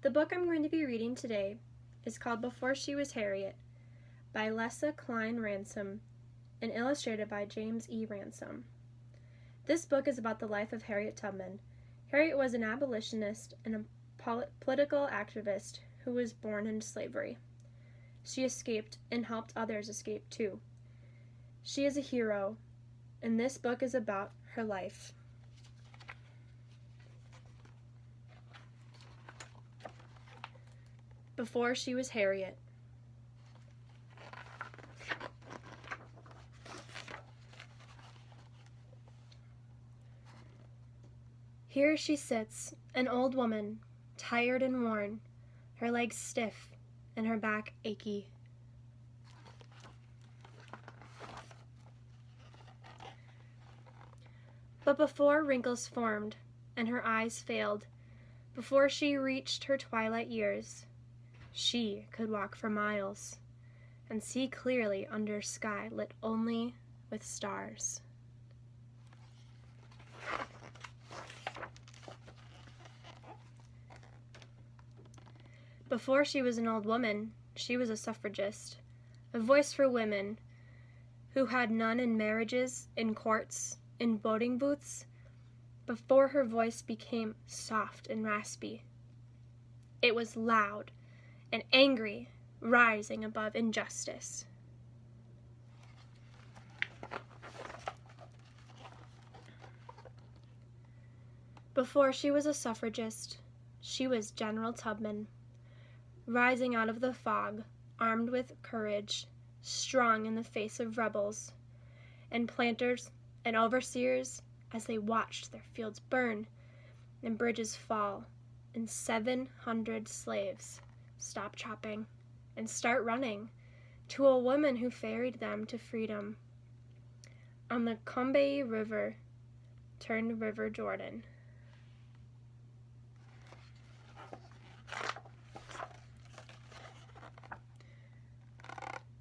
The book I'm going to be reading today is called Before She Was Harriet by Lessa Klein Ransom and illustrated by James E. Ransom. This book is about the life of Harriet Tubman. Harriet was an abolitionist and a political activist who was born into slavery. She escaped and helped others escape too. She is a hero, and this book is about her life. Before She Was Harriet. Here she sits, an old woman, tired and worn, her legs stiff and her back achy. But before wrinkles formed and her eyes failed, before she reached her twilight years, she could walk for miles and see clearly under sky lit only with stars. Before she was an old woman, she was a suffragist, a voice for women who had none in marriages, in courts, in voting booths, before her voice became soft and raspy. It was loud and angry, rising above injustice. Before she was a suffragist, she was General Tubman, rising out of the fog, armed with courage, strong in the face of rebels, and planters and overseers as they watched their fields burn and bridges fall, and 700 slaves stop chopping and start running to a woman who ferried them to freedom on the Combahee River, turned River Jordan.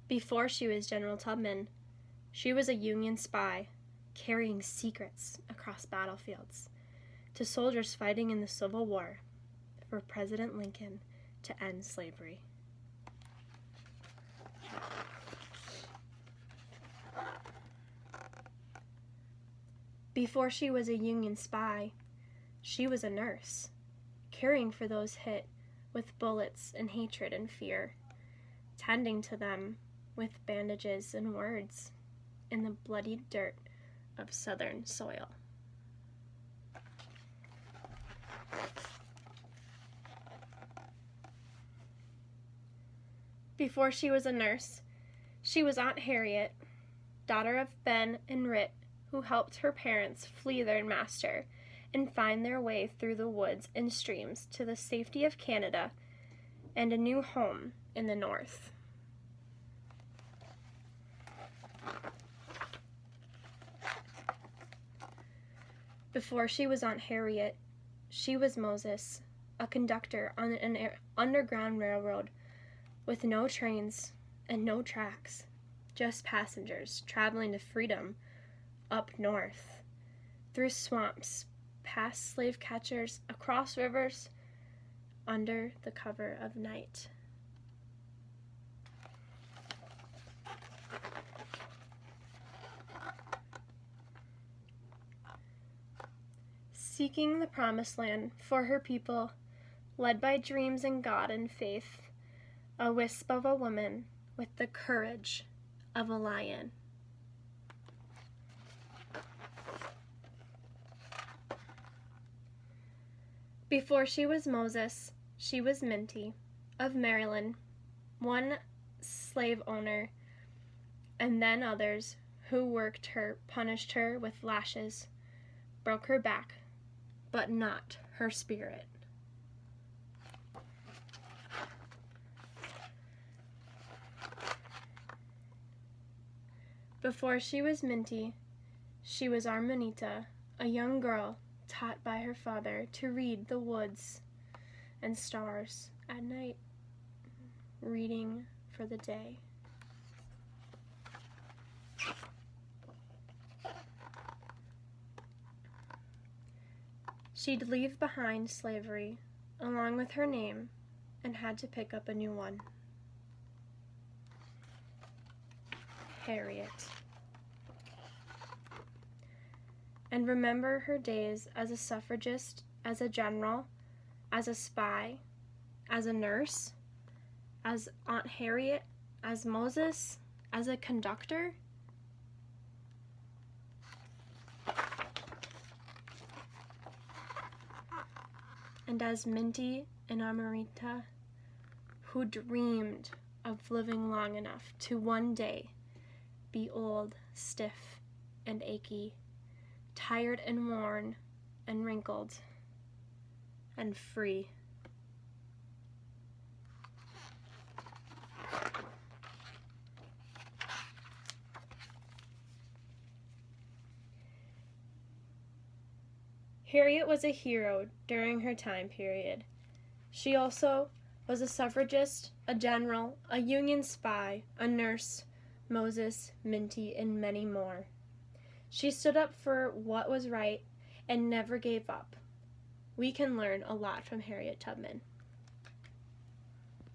Before she was General Tubman, she was a Union spy, carrying secrets across battlefields to soldiers fighting in the Civil War for President Lincoln to end slavery. Before she was a Union spy, she was a nurse, caring for those hit with bullets and hatred and fear, tending to them with bandages and words in the bloody dirt of Southern soil. Before she was a nurse, she was Aunt Harriet, daughter of Ben and Rit, who helped her parents flee their master and find their way through the woods and streams to the safety of Canada and a new home in the North. Before she was Aunt Harriet, she was Moses, a conductor on an underground railroad with no trains and no tracks, just passengers traveling to freedom up north, through swamps, past slave catchers, across rivers, under the cover of night. Seeking the promised land for her people, led by dreams in God and faith, a wisp of a woman with the courage of a lion. Before she was Moses, she was Minty of Maryland, one slave owner, and then others who worked her, punished her with lashes, broke her back, but not her spirit. Before she was Minty, she was Armanita, a young girl taught by her father to read the woods and stars at night, reading for the day. She'd leave behind slavery, along with her name, and had to pick up a new one. Harriet. And remember her days as a suffragist, as a general, as a spy, as a nurse, as Aunt Harriet, as Moses, as a conductor. And as Minty and Amarita, who dreamed of living long enough to one day be old, stiff, and achy, tired and worn, and wrinkled, and free. Harriet was a hero during her time period. She also was a suffragist, a general, a Union spy, a nurse, Moses, Minty, and many more. She stood up for what was right and never gave up. We can learn a lot from Harriet Tubman.